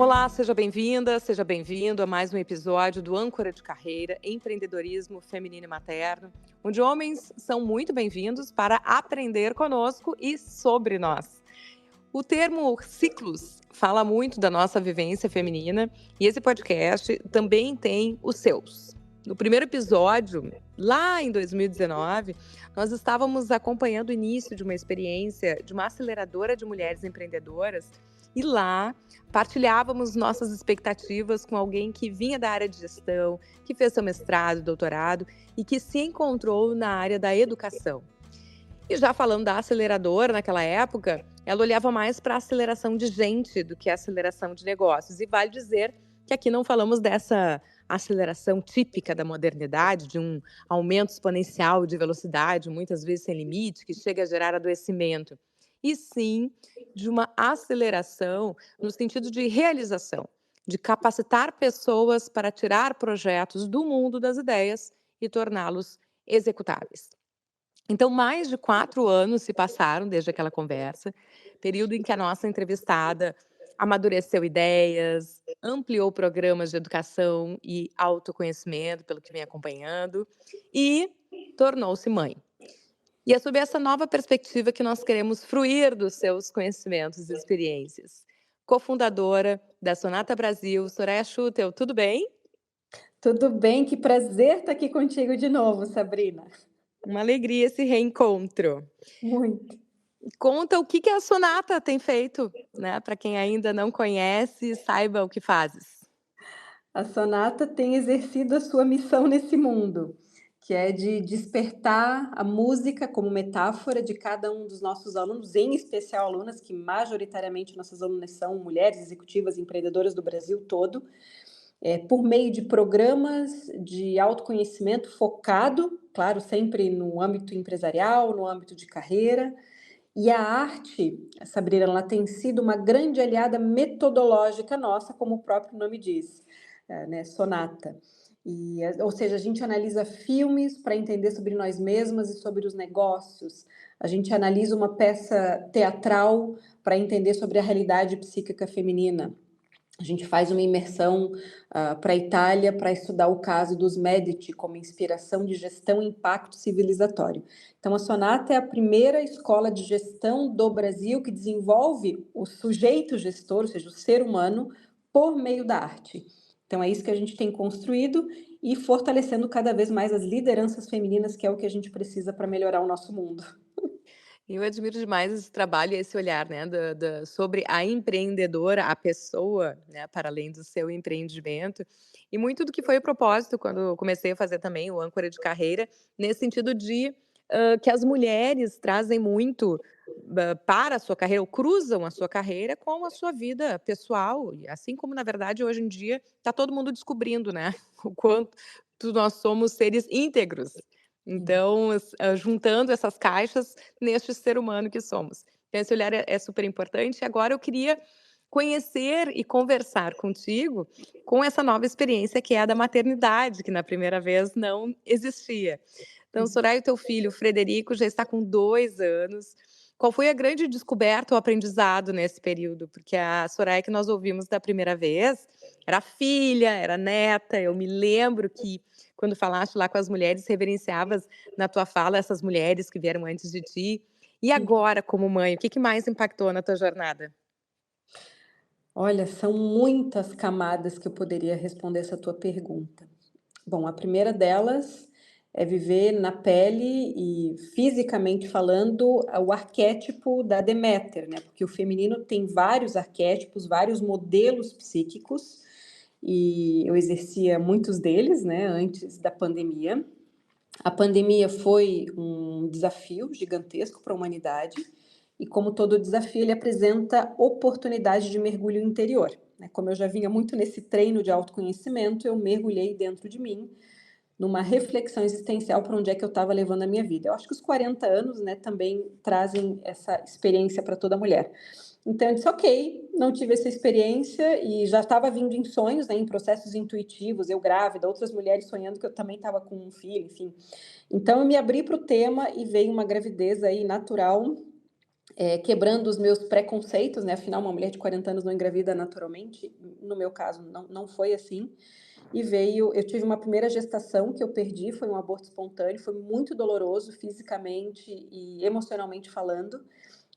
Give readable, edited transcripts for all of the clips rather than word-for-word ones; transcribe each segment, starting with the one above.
Olá, seja bem-vinda, seja bem-vindo a mais um episódio do Âncora de Carreira, Empreendedorismo Feminino e Materno, onde homens são muito bem-vindos para aprender conosco e sobre nós. O termo ciclos fala muito da nossa vivência feminina e esse podcast também tem os seus. No primeiro episódio, lá em 2019, nós estávamos acompanhando o início de uma experiência de uma aceleradora de mulheres empreendedoras e lá partilhávamos nossas expectativas com alguém que vinha da área de gestão, que fez seu mestrado, doutorado e que se encontrou na área da educação. E já falando da aceleradora naquela época, ela olhava mais para a aceleração de gente do que a aceleração de negócios. E vale dizer que aqui não falamos dessa aceleração típica da modernidade, de um aumento exponencial de velocidade, muitas vezes sem limite, que chega a gerar adoecimento. E sim de uma aceleração no sentido de realização, de capacitar pessoas para tirar projetos do mundo das ideias e torná-los executáveis. Então, mais de 4 anos se passaram desde aquela conversa, período em que a nossa entrevistada amadureceu ideias, ampliou programas de educação e autoconhecimento, pelo que vem acompanhando, e tornou-se mãe. E é sob essa nova perspectiva que nós queremos fruir dos seus conhecimentos e experiências. Cofundadora da Sonata Brasil, Soraya Schutel, tudo bem? Tudo bem, que prazer estar aqui contigo de novo, Sabrina. Uma alegria esse reencontro. Muito. Conta o que a Sonata tem feito, né, para quem ainda não conhece, saiba o que fazes. A Sonata tem exercido a sua missão nesse mundo, que é de despertar a música como metáfora de cada um dos nossos alunos, em especial alunas, que majoritariamente nossas alunas são mulheres executivas empreendedoras do Brasil todo, por meio de programas de autoconhecimento focado, claro, sempre no âmbito empresarial, no âmbito de carreira. E a arte, Sabrina, ela tem sido uma grande aliada metodológica nossa, como o próprio nome diz, né, Sonata. Ou seja, a gente analisa filmes para entender sobre nós mesmas e sobre os negócios. A gente analisa uma peça teatral para entender sobre a realidade psíquica feminina. A gente faz uma imersão para a Itália para estudar o caso dos Medici como inspiração de gestão e impacto civilizatório. Então, a Sonata é a primeira escola de gestão do Brasil que desenvolve o sujeito gestor, ou seja, o ser humano, por meio da arte. Então, é isso que a gente tem construído e fortalecendo cada vez mais as lideranças femininas, que é o que a gente precisa para melhorar o nosso mundo. Eu admiro demais esse trabalho e esse olhar, né, sobre a empreendedora, a pessoa, né, para além do seu empreendimento. E muito do que foi o propósito quando eu comecei a fazer também o âncora de carreira, nesse sentido de que as mulheres trazem muito para a sua carreira, ou cruzam a sua carreira com a sua vida pessoal. E assim como, na verdade, hoje em dia está todo mundo descobrindo, né, o quanto nós somos seres íntegros. Então, juntando essas caixas neste ser humano que somos. Então esse olhar é super importante. E agora eu queria conhecer e conversar contigo com essa nova experiência que é a da maternidade, que na primeira vez não existia. Então, Soraya, o teu filho, Frederico, já está com 2 anos. Qual foi a grande descoberta ou aprendizado nesse período? Porque a Soraya que nós ouvimos da primeira vez era filha, era neta. Eu me lembro que quando falaste lá com as mulheres, reverenciavas na tua fala essas mulheres que vieram antes de ti. E agora, como mãe, o que mais impactou na tua jornada? Olha, são muitas camadas que eu poderia responder essa tua pergunta. Bom, a primeira delas é viver na pele e fisicamente falando o arquétipo da Deméter, né? Porque o feminino tem vários arquétipos, vários modelos psíquicos e eu exercia muitos deles, né, antes da pandemia. A pandemia foi um desafio gigantesco para a humanidade e, como todo desafio, ele apresenta oportunidade de mergulho interior, né? Como eu já vinha muito nesse treino de autoconhecimento, eu mergulhei dentro de mim, numa reflexão existencial para onde é que eu estava levando a minha vida. Eu acho que os 40 anos, né, também trazem essa experiência para toda mulher. Então eu disse, ok, não tive essa experiência e já estava vindo em sonhos, né, em processos intuitivos, eu grávida, outras mulheres sonhando que eu também estava com um filho, enfim. Então eu me abri para o tema e veio uma gravidez aí natural quebrando os meus preconceitos, né? Afinal, uma mulher de 40 anos não engravida naturalmente. No meu caso, não foi assim. E eu tive uma primeira gestação que eu perdi, foi um aborto espontâneo, foi muito doloroso fisicamente e emocionalmente falando,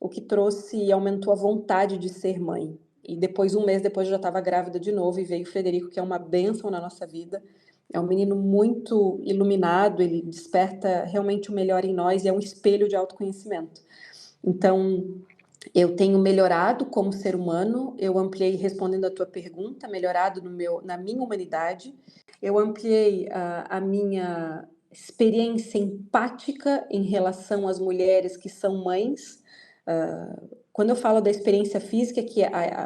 o que trouxe e aumentou a vontade de ser mãe. E depois, um mês depois, eu já estava grávida de novo e veio o Frederico, que é uma bênção na nossa vida. É um menino muito iluminado, ele desperta realmente o melhor em nós e é um espelho de autoconhecimento. Então, eu tenho melhorado como ser humano, eu ampliei, respondendo a tua pergunta, melhorado na minha humanidade, eu ampliei a minha experiência empática em relação às mulheres que são mães. Quando eu falo da experiência física, que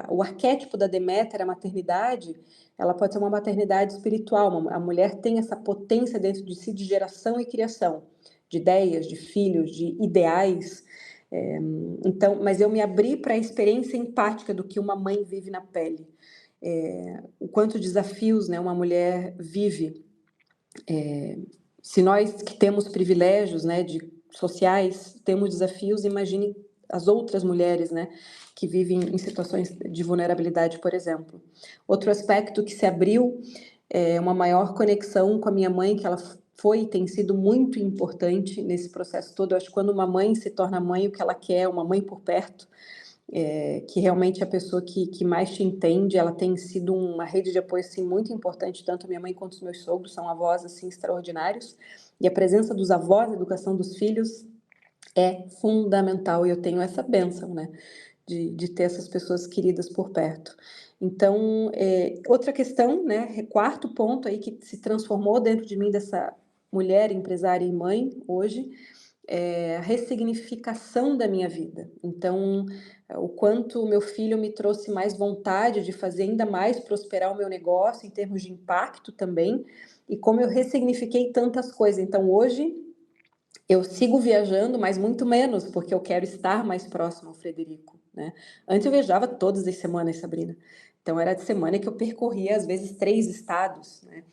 o arquétipo da Deméter, a maternidade, ela pode ser uma maternidade espiritual, a mulher tem essa potência dentro de si de geração e criação, de ideias, de filhos, de ideais. Então, mas eu me abri para a experiência empática do que uma mãe vive na pele, o quanto desafios, né, uma mulher vive. Se nós que temos privilégios, né, sociais, temos desafios, imagine as outras mulheres, né, que vivem em situações de vulnerabilidade, por exemplo. Outro aspecto que se abriu é uma maior conexão com a minha mãe, que ela foi e tem sido muito importante nesse processo todo. Eu acho que quando uma mãe se torna mãe, o que ela quer é uma mãe por perto, que realmente é a pessoa que mais te entende. Ela tem sido uma rede de apoio assim, muito importante, tanto a minha mãe quanto os meus sogros são avós assim, extraordinários, e a presença dos avós, a educação dos filhos é fundamental, e eu tenho essa bênção, né, de ter essas pessoas queridas por perto. Então, outra questão, né, quarto ponto aí que se transformou dentro de mim, dessa mulher empresária e mãe hoje, a ressignificação da minha vida. Então, o quanto o meu filho me trouxe mais vontade de fazer ainda mais prosperar o meu negócio em termos de impacto também, e como eu ressignifiquei tantas coisas. Então, hoje eu sigo viajando, mas muito menos, porque eu quero estar mais próximo ao Frederico, né? Antes eu viajava todas as semanas, Sabrina. Então, era de semana que eu percorria, às vezes, 3 estados, né?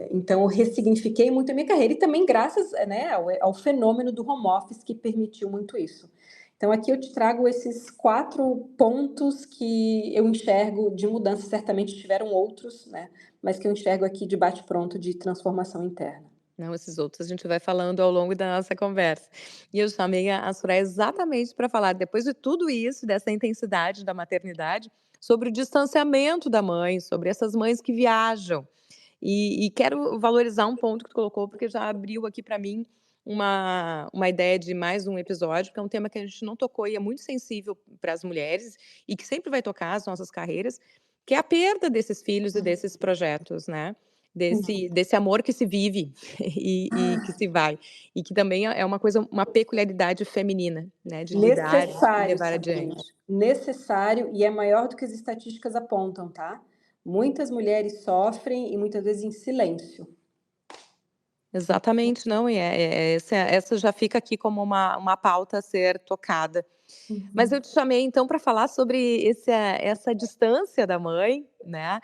Então, eu ressignifiquei muito a minha carreira, e também graças, né, ao fenômeno do home office, que permitiu muito isso. Então, aqui eu te trago esses 4 pontos que eu enxergo de mudança. Certamente tiveram outros, né? Mas que eu enxergo aqui de bate-pronto de transformação interna. Não, esses outros a gente vai falando ao longo da nossa conversa. E eu chamei a Soraya exatamente para falar, depois de tudo isso, dessa intensidade da maternidade, sobre o distanciamento da mãe, sobre essas mães que viajam. E quero valorizar um ponto que tu colocou, porque já abriu aqui para mim uma ideia de mais um episódio, que é um tema que a gente não tocou e é muito sensível para as mulheres, e que sempre vai tocar as nossas carreiras, que é a perda desses filhos e desses projetos, né? Desse amor que se vive e que se vai. E que também é uma coisa, uma peculiaridade feminina, né? De lidar e Necessário, levar Sabrina. adiante. Necessário, e é maior do que as estatísticas apontam, tá? Muitas mulheres sofrem, e muitas vezes em silêncio. Exatamente, não, e essa já fica aqui como uma pauta a ser tocada. Mas eu te chamei então para falar sobre essa distância da mãe, né,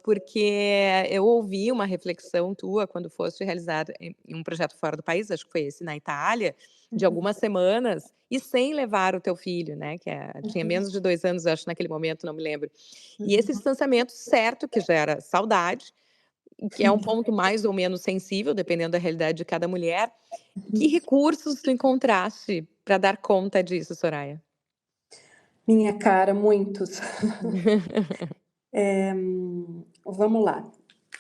porque eu ouvi uma reflexão tua quando foste realizar em um projeto fora do país, acho que foi esse na Itália, de algumas semanas, e sem levar o teu filho, né, tinha menos de 2 anos, acho, naquele momento, não me lembro. E esse distanciamento, certo que gera saudade, e que é um ponto mais ou menos sensível, dependendo da realidade de cada mulher. Que recursos tu encontraste para dar conta disso, Soraya? Minha cara, muitos. Vamos lá.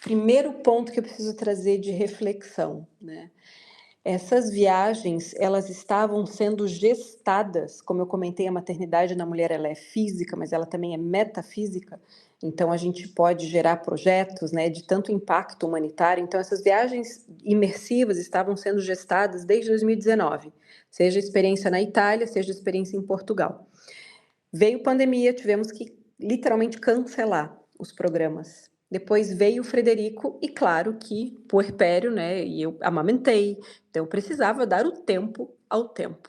Primeiro ponto que eu preciso trazer de reflexão, né? Essas viagens, elas estavam sendo gestadas, como eu comentei, a maternidade na mulher, ela é física, mas ela também é metafísica. Então, a gente pode gerar projetos, né, de tanto impacto humanitário. Então, essas viagens imersivas estavam sendo gestadas desde 2019, seja a experiência na Itália, seja a experiência em Portugal. Veio pandemia, tivemos que literalmente cancelar os programas. Depois veio o Frederico e, claro, que puerpério, né? E eu amamentei, então eu precisava dar o tempo ao tempo.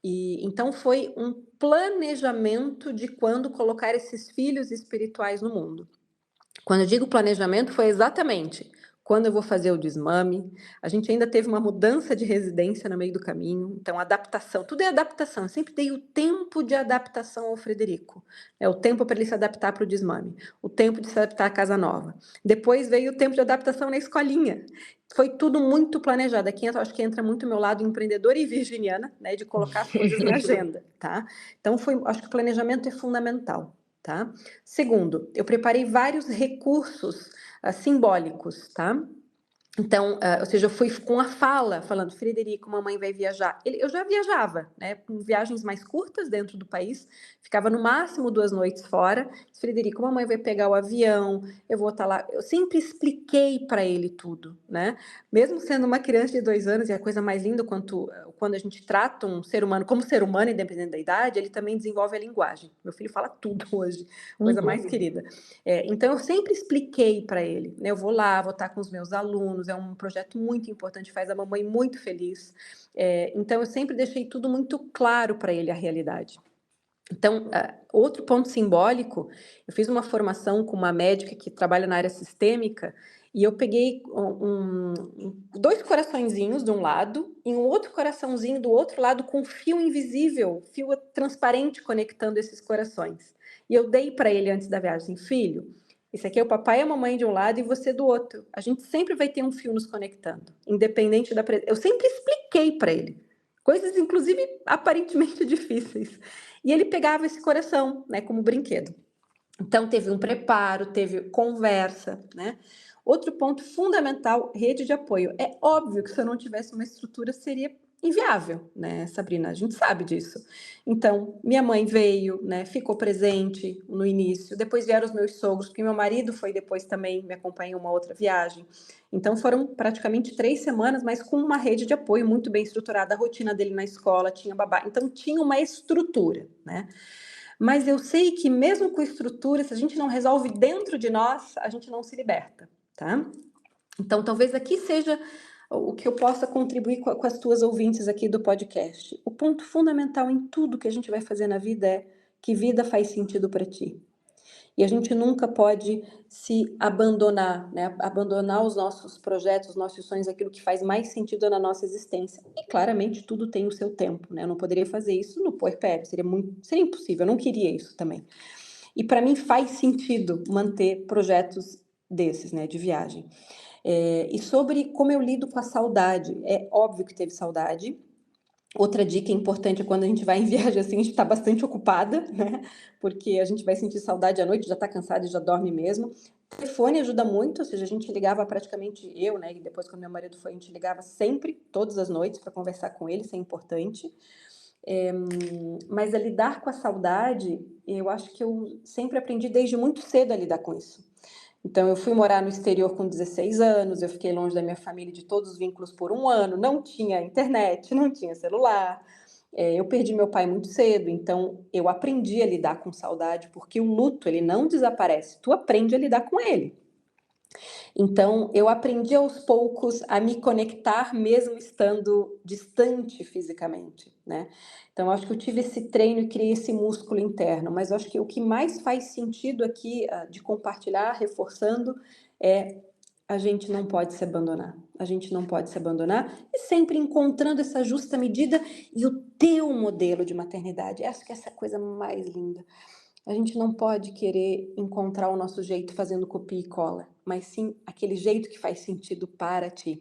E então foi um planejamento de quando colocar esses filhos espirituais no mundo. Quando eu digo planejamento, foi exatamente quando eu vou fazer o desmame. A gente ainda teve uma mudança de residência no meio do caminho, então adaptação, tudo é adaptação. Eu sempre dei o tempo de adaptação ao Frederico, o tempo para ele se adaptar para o desmame, o tempo de se adaptar à casa nova. Depois veio o tempo de adaptação na escolinha. Foi tudo muito planejado. Aqui acho que entra muito o meu lado empreendedora e virginiana, né, de colocar as coisas na agenda, tá? Então acho que o planejamento é fundamental, tá? Segundo, eu preparei vários recursos simbólicos, tá? Então, ou seja, eu fui com a fala, falando, Frederico, mamãe vai viajar. Eu já viajava, né, com viagens mais curtas dentro do país, ficava no máximo 2 noites fora. Frederico, mamãe vai pegar o avião, eu vou estar lá. Eu sempre expliquei para ele tudo, né? Mesmo sendo uma criança de 2 anos, e a coisa mais linda quando a gente trata um ser humano como ser humano, independente da idade, ele também desenvolve a linguagem. Meu filho fala tudo hoje, coisa mais querida. Então, eu sempre expliquei para ele, né? Eu vou lá, vou estar com os meus alunos, é um projeto muito importante, faz a mamãe muito feliz. Então, eu sempre deixei tudo muito claro para ele, a realidade. Então, outro ponto simbólico, eu fiz uma formação com uma médica que trabalha na área sistêmica, e eu peguei 2 coraçõezinhos de um lado e um outro coraçãozinho do outro lado com fio invisível, fio transparente conectando esses corações. E eu dei para ele antes da viagem, filho, esse aqui é o papai e a mamãe de um lado e você do outro. A gente sempre vai ter um fio nos conectando, independente da presença. Eu sempre expliquei para ele, coisas inclusive aparentemente difíceis. E ele pegava esse coração, né, como brinquedo. Então teve um preparo, teve conversa, né? Outro ponto fundamental, rede de apoio. É óbvio que se eu não tivesse uma estrutura seria inviável, né, Sabrina? A gente sabe disso. Então, minha mãe veio, né, ficou presente no início, depois vieram os meus sogros, porque meu marido foi depois também, me acompanhou em uma outra viagem. Então, foram praticamente 3 semanas, mas com uma rede de apoio muito bem estruturada, a rotina dele na escola, tinha babá, então tinha uma estrutura, né? Mas eu sei que mesmo com estrutura, se a gente não resolve dentro de nós, a gente não se liberta, tá? Então, talvez aqui seja o que eu possa contribuir com as tuas ouvintes aqui do podcast. O ponto fundamental em tudo que a gente vai fazer na vida é: que vida faz sentido para ti? E a gente nunca pode se abandonar, né? Abandonar os nossos projetos, os nossos sonhos, aquilo que faz mais sentido na nossa existência. E claramente tudo tem o seu tempo, né? Eu não poderia fazer isso no puerpério, seria impossível, eu não queria isso também. E para mim faz sentido manter projetos desses, né, de viagem. E sobre como eu lido com a saudade, é óbvio que teve saudade. Outra dica importante é quando a gente vai em viagem assim, a gente está bastante ocupada, né? Porque a gente vai sentir saudade à noite, já está cansada e já dorme mesmo. O telefone ajuda muito, ou seja, a gente ligava praticamente eu, né? E depois quando meu marido foi, a gente ligava sempre, todas as noites, para conversar com ele, isso é importante. Mas a lidar com a saudade, eu acho que eu sempre aprendi desde muito cedo a lidar com isso. Então, eu fui morar no exterior com 16 anos, eu fiquei longe da minha família, de todos os vínculos por 1 ano, não tinha internet, não tinha celular. Eu perdi meu pai muito cedo, então eu aprendi a lidar com saudade, porque o luto, ele não desaparece, tu aprende a lidar com ele. Então, eu aprendi aos poucos a me conectar mesmo estando distante fisicamente, né? Então, eu acho que eu tive esse treino e criei esse músculo interno, mas eu acho que o que mais faz sentido aqui de compartilhar, reforçando, é: a gente não pode se abandonar. A gente não pode se abandonar e sempre encontrando essa justa medida e o teu modelo de maternidade. Acho que essa é a coisa mais linda. A gente não pode querer encontrar o nosso jeito fazendo copia e cola, mas sim aquele jeito que faz sentido para ti,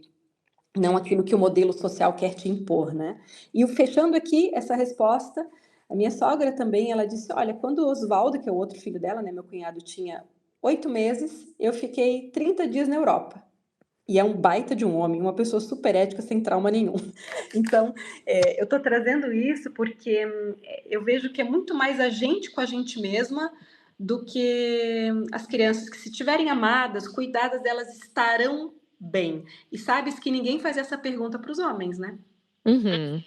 não aquilo que o modelo social quer te impor, né? E fechando aqui essa resposta, a minha sogra também, ela disse, olha, quando o Oswaldo, que é o outro filho dela, né, meu cunhado, tinha 8 meses, eu fiquei 30 dias na Europa. E é um baita de um homem, uma pessoa super ética, sem trauma nenhum. Então, eu estou trazendo isso porque eu vejo que é muito mais a gente com a gente mesma do que as crianças que, se estiverem amadas, cuidadas, elas estarão bem. E sabes que ninguém faz essa pergunta para os homens, né? Uhum.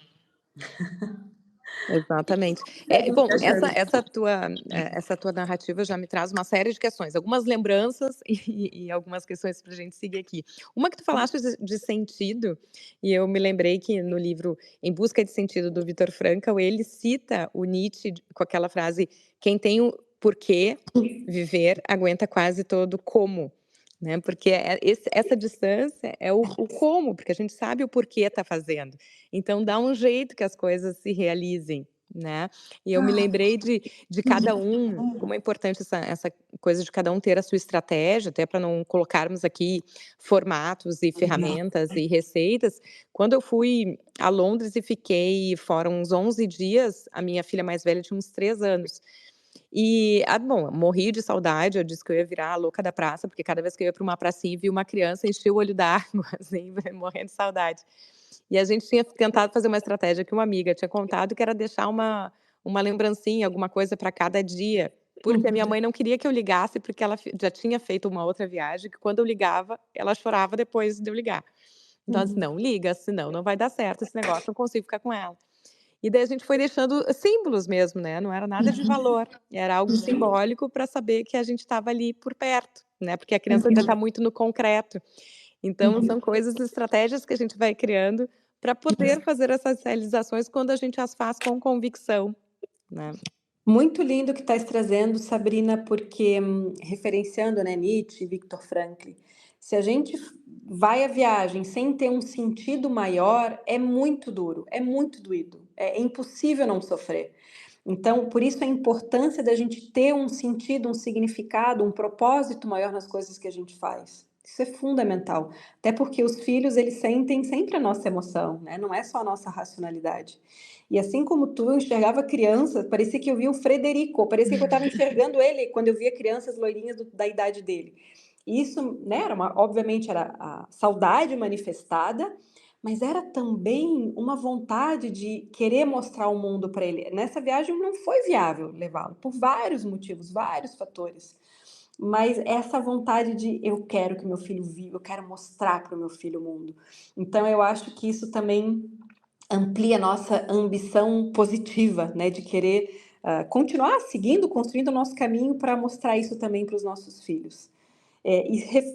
Exatamente. Seguem Bom, se achando. essa tua narrativa já me traz uma série de questões, algumas lembranças e algumas questões para a gente seguir aqui. Uma que tu falaste de sentido, e eu me lembrei que no livro Em Busca de Sentido, do Viktor Frankl, ele cita o Nietzsche com aquela frase: quem tem o porquê viver aguenta quase todo como. né? Porque essa distância é o como, porque a gente sabe o porquê está fazendo. Então dá um jeito que as coisas se realizem, né? E eu me lembrei de cada um, como é importante essa coisa de cada um ter a sua estratégia, até para não colocarmos aqui formatos e ferramentas e receitas. Quando eu fui a Londres e fiquei fora uns 11 dias, a minha filha mais velha tinha uns 3 anos. E, bom, eu morri de saudade, eu disse que eu ia virar a louca da praça, porque cada vez que eu ia para uma pracinha e via uma criança, enchia o olho d'água, assim, morrendo de saudade. E a gente tinha tentado fazer uma estratégia que uma amiga tinha contado, que era deixar uma lembrancinha, alguma coisa para cada dia, porque a minha mãe não queria que eu ligasse, porque ela já tinha feito uma outra viagem, que quando eu ligava, ela chorava depois de eu ligar. Então, ela disse: "Não liga, senão não vai dar certo esse negócio, não consigo ficar com ela". E daí a gente foi deixando símbolos mesmo, né, não era nada de valor, era algo simbólico para saber que a gente estava ali por perto, né, porque a criança ainda está muito no concreto. Então são coisas, estratégias que a gente vai criando para poder fazer essas realizações quando a gente as faz com convicção, né. Muito lindo que estás trazendo, Sabrina, porque referenciando, né, Nietzsche e Viktor Frankl, se a gente vai à viagem sem ter um sentido maior, é muito duro, é muito doído, é impossível não sofrer. Então, por isso a importância da gente ter um sentido, um significado, um propósito maior nas coisas que a gente faz. Isso é fundamental, até porque os filhos, eles sentem sempre a nossa emoção, né? Não é só a nossa racionalidade. E assim como tu, eu enxergava crianças, parecia que eu via o Frederico, parecia que eu estava enxergando ele quando eu via crianças loirinhas da idade dele. E isso, né, obviamente era a saudade manifestada, mas era também uma vontade de querer mostrar o mundo para ele. Nessa viagem não foi viável levá-lo, por vários motivos, vários fatores. Mas essa vontade de eu quero que meu filho viva, eu quero mostrar para o meu filho o mundo. Então eu acho que isso também amplia a nossa ambição positiva, né, de querer continuar seguindo, construindo o nosso caminho para mostrar isso também para os nossos filhos.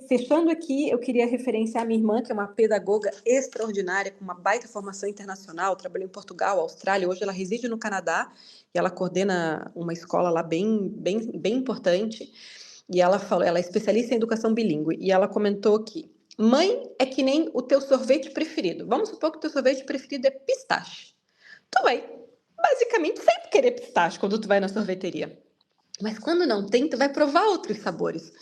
Fechando aqui, eu queria referenciar a minha irmã, que é uma pedagoga extraordinária, com uma baita formação internacional, trabalhou em Portugal, Austrália, hoje ela reside no Canadá, e ela coordena uma escola lá bem importante, e ela falou, ela é especialista em educação bilíngue, e ela comentou que mãe é que nem o teu sorvete preferido. Vamos supor que o teu sorvete preferido é pistache. Tu vai, basicamente, sempre querer pistache quando tu vai na sorveteria. Mas quando não tem, tu vai provar outros sabores.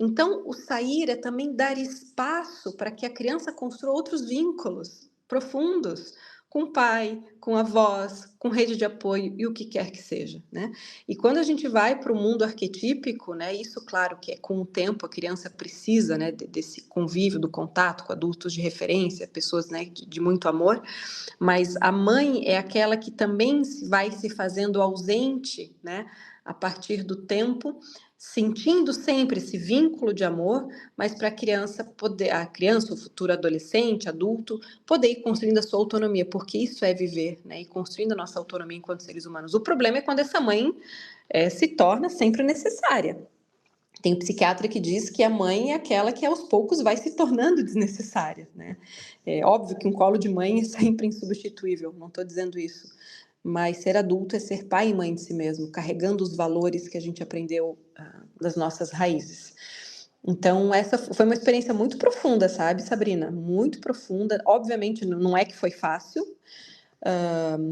Então, o sair é também dar espaço para que a criança construa outros vínculos profundos com o pai, com avós, com rede de apoio e o que quer que seja, né? E quando a gente vai para o mundo arquetípico, né? Isso, claro, que é com o tempo a criança precisa, né? Desse convívio, do contato com adultos de referência, pessoas, né? De muito amor. Mas a mãe é aquela que também vai se fazendo ausente, né? A partir do tempo, sentindo sempre esse vínculo de amor, mas para a criança, o futuro adolescente, adulto, poder ir construindo a sua autonomia, porque isso é viver, né? E construindo a nossa autonomia enquanto seres humanos. O problema é quando essa mãe se torna sempre necessária. Tem um psiquiatra que diz que a mãe é aquela que aos poucos vai se tornando desnecessária, né? É óbvio que um colo de mãe é sempre insubstituível, não estou dizendo isso. Mas ser adulto é ser pai e mãe de si mesmo, carregando os valores que a gente aprendeu das nossas raízes. Então, essa foi uma experiência muito profunda, sabe, Sabrina? Muito profunda. Obviamente, não é que foi fácil.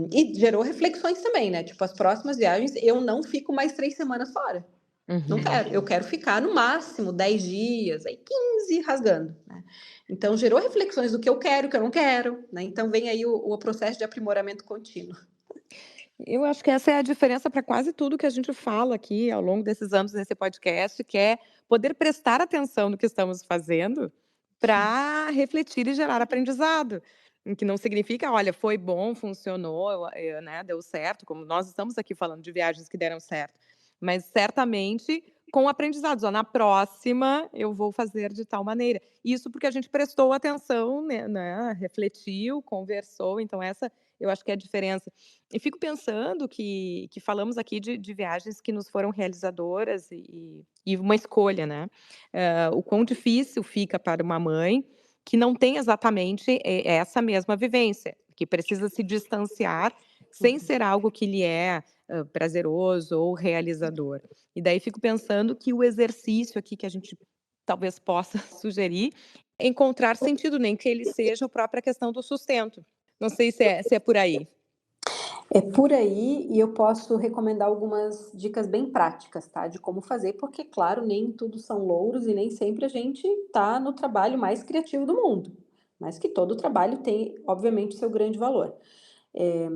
E gerou reflexões também, né? Tipo, as próximas viagens, eu não fico mais 3 semanas fora. Não quero. Eu quero ficar no máximo 10 dias, aí 15 rasgando, né? Então, gerou reflexões do que eu quero, o que eu não quero, né? Então, vem aí o processo de aprimoramento contínuo. Eu acho que essa é a diferença para quase tudo que a gente fala aqui ao longo desses anos nesse podcast, que é poder prestar atenção no que estamos fazendo para refletir e gerar aprendizado. Em que não significa, olha, foi bom, funcionou, né, deu certo, como nós estamos aqui falando de viagens que deram certo, mas certamente com aprendizados. Ó, na próxima eu vou fazer de tal maneira. Isso porque a gente prestou atenção, né, refletiu, conversou. Então essa eu acho que é a diferença. E fico pensando que falamos aqui de viagens que nos foram realizadoras e uma escolha, né. O quão difícil fica para uma mãe que não tem exatamente essa mesma vivência, que precisa se distanciar sem ser algo que lhe é, prazeroso ou realizador. E daí fico pensando que o exercício aqui que a gente talvez possa sugerir, encontrar sentido, nem que ele seja a própria questão do sustento. Não sei se é por aí. É por aí, e eu posso recomendar algumas dicas bem práticas, tá? De como fazer, porque, claro, nem tudo são louros e nem sempre a gente tá no trabalho mais criativo do mundo, mas que todo trabalho tem, obviamente, seu grande valor. Eh,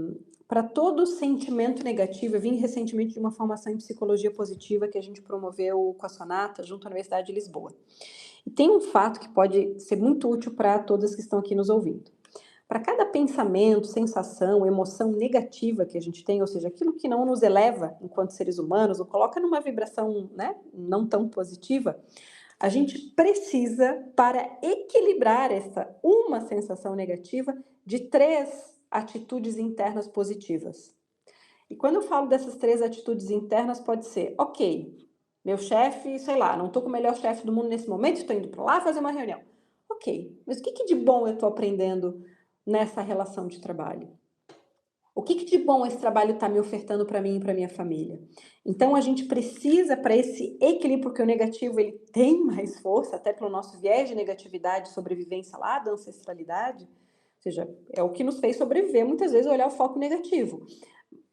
para todo sentimento negativo, eu vim recentemente de uma formação em psicologia positiva que a gente promoveu com a Sonata, junto à Universidade de Lisboa. E tem um fato que pode ser muito útil para todas que estão aqui nos ouvindo. Para cada pensamento, sensação, emoção negativa que a gente tem, ou seja, aquilo que não nos eleva enquanto seres humanos, ou coloca numa vibração, né, não tão positiva, a gente precisa, para equilibrar essa uma sensação negativa, de 3 atitudes internas positivas. E quando eu falo dessas 3 atitudes internas, pode ser, ok, meu chefe, sei lá, não estou com o melhor chefe do mundo nesse momento, estou indo para lá fazer uma reunião. Ok, mas o que de bom eu estou aprendendo nessa relação de trabalho? O que de bom esse trabalho está me ofertando para mim e para minha família? Então a gente precisa, para esse equilíbrio, porque o negativo ele tem mais força, até pelo nosso viés de negatividade, sobrevivência lá da ancestralidade, ou seja, é o que nos fez sobreviver, muitas vezes olhar o foco negativo.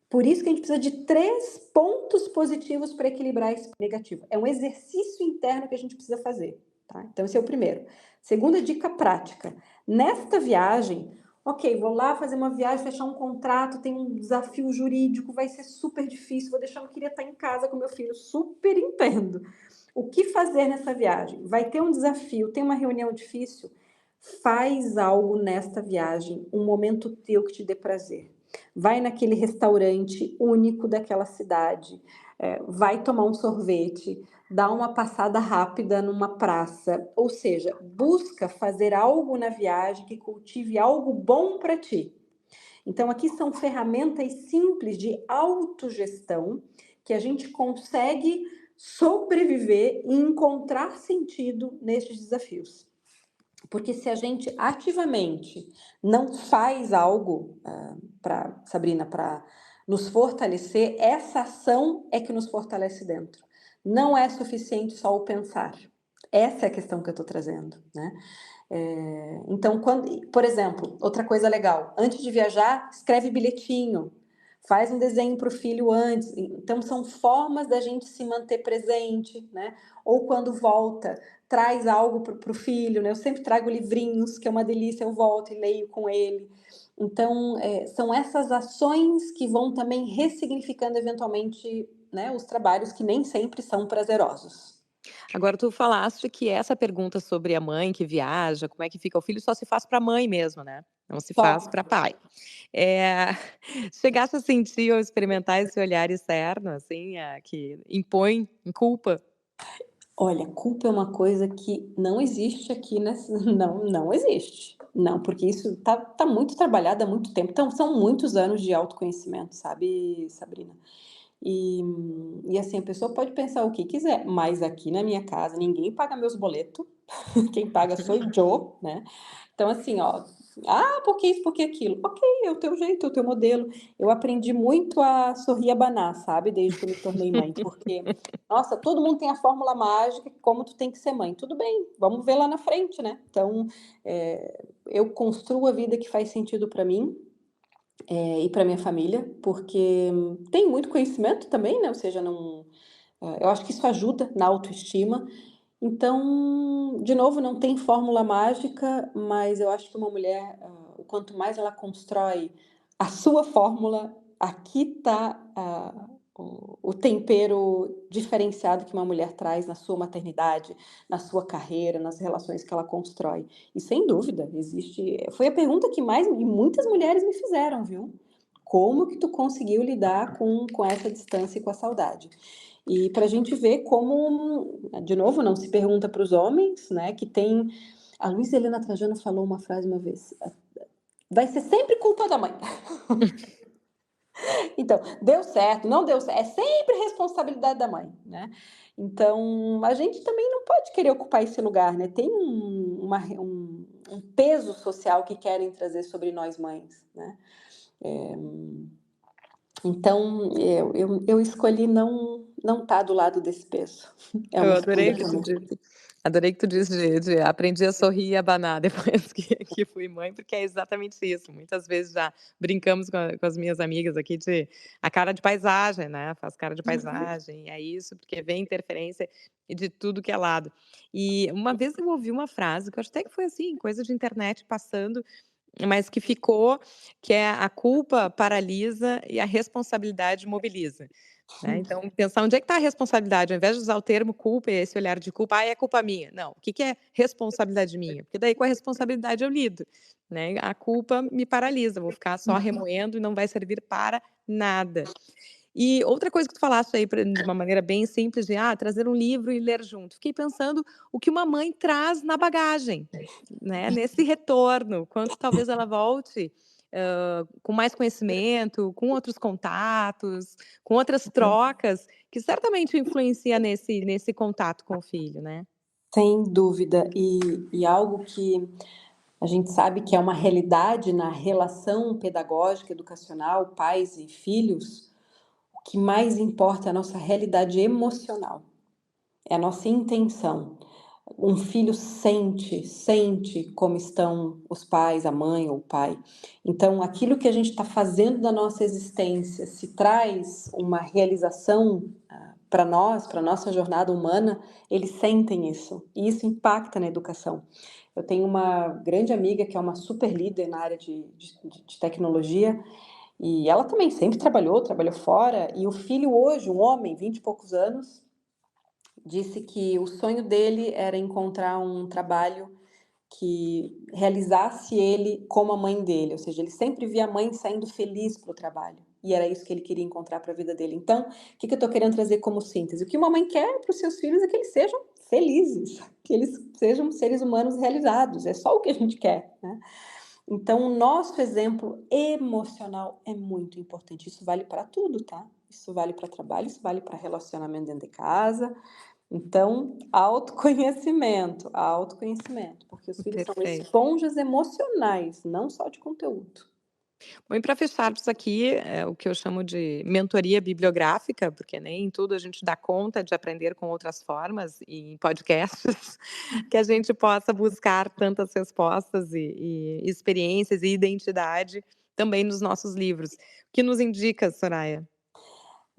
Por isso que a gente precisa de 3 pontos positivos para equilibrar esse negativo. É um exercício interno que a gente precisa fazer, tá? Então esse é o primeiro. Segunda dica prática. Nesta viagem, ok, vou lá fazer uma viagem, fechar um contrato, tem um desafio jurídico, vai ser super difícil, vou deixar, eu queria estar em casa com meu filho, super entendo. O que fazer nessa viagem? Vai ter um desafio, tem uma reunião difícil? Faz algo nesta viagem, um momento teu que te dê prazer. Vai naquele restaurante único daquela cidade, vai tomar um sorvete, dá uma passada rápida numa praça, ou seja, busca fazer algo na viagem que cultive algo bom para ti. Então, aqui são ferramentas simples de autogestão que a gente consegue sobreviver e encontrar sentido nesses desafios. Porque se a gente ativamente não faz algo, Sabrina, para nos fortalecer, essa ação é que nos fortalece dentro. Não é suficiente só o pensar. Essa é a questão que eu estou trazendo, né? Então, por exemplo, outra coisa legal, antes de viajar, escreve bilhetinho, faz um desenho para o filho antes. Então, são formas da gente se manter presente, né? Ou quando volta, traz algo para o filho, né? Eu sempre trago livrinhos, que é uma delícia, eu volto e leio com ele. Então, são essas ações que vão também ressignificando eventualmente, né, os trabalhos que nem sempre são prazerosos. Agora tu falaste que essa pergunta sobre a mãe que viaja, como é que fica o filho, só se faz para mãe mesmo, né, não se Só. faz para pai. Eh, chegasse a sentir ou experimentar esse olhar externo, assim, que impõe culpa? Olha, culpa é uma coisa que não existe aqui nessa não existe. Não, porque isso tá muito trabalhado há muito tempo. Então, são muitos anos de autoconhecimento, sabe, Sabrina? E assim, a pessoa pode pensar o que quiser, mas aqui na minha casa ninguém paga meus boletos, quem paga sou eu, né? Então, assim, ó, porque isso, porque aquilo. Ok, é o teu jeito, é o teu modelo. Eu aprendi muito a sorrir e abanar, sabe, desde que eu me tornei mãe, porque, nossa, todo mundo tem a fórmula mágica, como tu tem que ser mãe. Tudo bem, vamos ver lá na frente, né? Então, eu construo a vida que faz sentido para mim, e para minha família, porque tem muito conhecimento também, né? Ou seja, não, eu acho que isso ajuda na autoestima. Então, de novo, não tem fórmula mágica, mas eu acho que uma mulher, o quanto mais ela constrói a sua fórmula, aqui está o tempero diferenciado que uma mulher traz na sua maternidade, na sua carreira, nas relações que ela constrói. E sem dúvida, existe. Foi a pergunta que mais e muitas mulheres me fizeram, viu? Como que tu conseguiu lidar com essa distância e com a saudade? E para a gente ver como, de novo, não se pergunta para os homens, né? Que tem. A Luísa Helena Trajano falou uma frase uma vez: vai ser sempre culpa da mãe. Então, deu certo, não deu certo, é sempre responsabilidade da mãe, né? Então, a gente também não pode querer ocupar esse lugar, né? Tem um peso social que querem trazer sobre nós mães, né? Então, eu escolhi não estar do lado desse peso. É Eu uma adorei escolha o que tu também. disse. Adorei que tu disse de aprendi a sorrir e abanar depois que fui mãe, porque é exatamente isso. Muitas vezes já brincamos com as minhas amigas aqui de a cara de paisagem, né, faz cara de Uhum. paisagem, é isso, porque vem interferência de tudo que é lado. E uma vez eu ouvi uma frase que eu acho até que foi assim, coisa de internet passando, mas que ficou, que é: "A culpa paralisa e a responsabilidade mobiliza". Né, então pensar onde é que está a responsabilidade, ao invés de usar o termo culpa e esse olhar de culpa: "Ai, é culpa minha", não, o que que é responsabilidade minha? Porque daí com a responsabilidade eu lido, né, a culpa me paralisa, vou ficar só remoendo e não vai servir para nada. E outra coisa que tu falaste aí de uma maneira bem simples de, trazer um livro e ler junto, fiquei pensando o que uma mãe traz na bagagem, né, nesse retorno, quanto talvez ela volte, com mais conhecimento, com outros contatos, com outras trocas, que certamente influencia nesse contato com o filho, né. Sem dúvida, e algo que a gente sabe que é uma realidade na relação pedagógica, educacional, pais e filhos, o que mais importa é a nossa realidade emocional, é a nossa intenção. Um filho sente como estão os pais, a mãe ou o pai. Então, aquilo que a gente está fazendo da nossa existência, se traz uma realização para nós, para a nossa jornada humana, eles sentem isso, e isso impacta na educação. Eu tenho uma grande amiga que é uma super líder na área de tecnologia, e ela também sempre trabalhou fora, e o filho hoje, um homem, 20 e poucos anos, disse que o sonho dele era encontrar um trabalho que realizasse ele como a mãe dele, ou seja, ele sempre via a mãe saindo feliz para o trabalho, e era isso que ele queria encontrar para a vida dele. Então, o que eu estou querendo trazer como síntese? O que uma mãe quer para os seus filhos é que eles sejam felizes, que eles sejam seres humanos realizados, é só o que a gente quer, né? Então, o nosso exemplo emocional é muito importante. Isso vale para tudo, tá? Isso vale para trabalho, isso vale para relacionamento dentro de casa. Então, autoconhecimento, porque os filhos são Perfeito. esponjas emocionais, não só de conteúdo. Bom, e para fecharmos aqui, o que eu chamo de mentoria bibliográfica, porque nem tudo a gente dá conta de aprender com outras formas e em podcasts, que a gente possa buscar tantas respostas e experiências e identidade também nos nossos livros. O que nos indica, Soraya?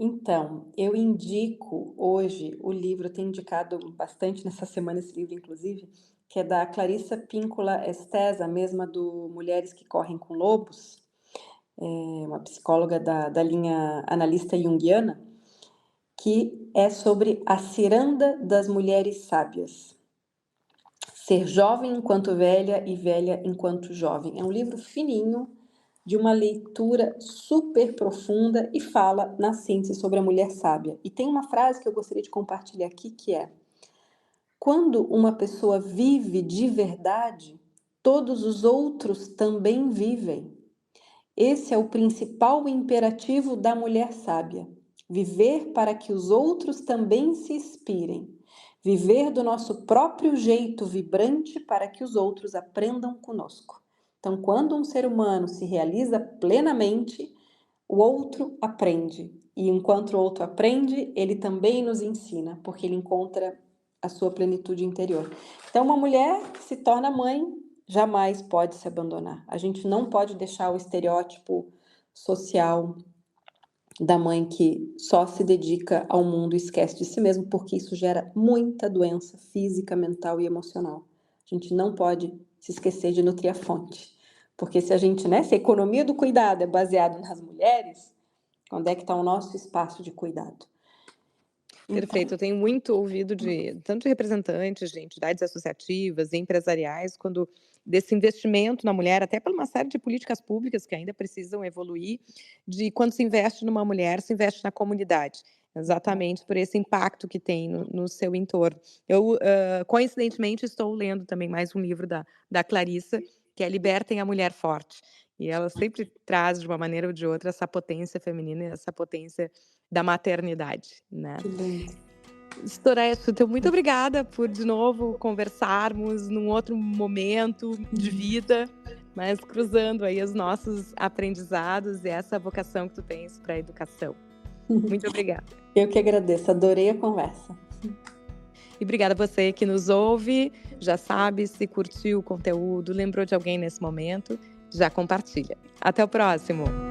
Então, eu indico hoje o livro, eu tenho indicado bastante nessa semana esse livro, inclusive, que é da Clarissa Píncola Estes, a mesma do Mulheres que Correm com Lobos, uma psicóloga da linha analista junguiana, que é sobre a ciranda das mulheres sábias. Ser jovem enquanto velha e velha enquanto jovem. É um livro fininho, de uma leitura super profunda e fala, na síntese, sobre a mulher sábia. E tem uma frase que eu gostaria de compartilhar aqui que é: quando uma pessoa vive de verdade, todos os outros também vivem. Esse é o principal imperativo da mulher sábia: viver para que os outros também se inspirem. Viver do nosso próprio jeito vibrante para que os outros aprendam conosco. Então, quando um ser humano se realiza plenamente, o outro aprende. E enquanto o outro aprende, ele também nos ensina, porque ele encontra a sua plenitude interior. Então, uma mulher que se torna mãe jamais pode se abandonar. A gente não pode deixar o estereótipo social da mãe que só se dedica ao mundo e esquece de si mesmo, porque isso gera muita doença física, mental e emocional. A gente não pode se esquecer de nutrir a fonte. Porque se a gente, né, se a economia do cuidado é baseada nas mulheres, onde é que está o nosso espaço de cuidado? Perfeito, eu tenho muito ouvido de tanto de representantes de entidades associativas e empresariais, quando desse investimento na mulher, até por uma série de políticas públicas que ainda precisam evoluir, de quando se investe numa mulher, se investe na comunidade, exatamente por esse impacto que tem no seu entorno. Eu, coincidentemente, estou lendo também mais um livro da Clarissa, que é Libertem a Mulher Forte, e ela sempre traz, de uma maneira ou de outra, essa potência feminina e essa potência da maternidade, né. Que lindo. Storesso, então muito obrigada por de novo conversarmos num outro momento de vida, mas cruzando aí os nossos aprendizados e essa vocação que tu tens para a educação. Muito obrigada. Eu que agradeço, adorei a conversa. E obrigada a você que nos ouve. Já sabe, se curtiu o conteúdo, lembrou de alguém nesse momento, já compartilha. Até o próximo!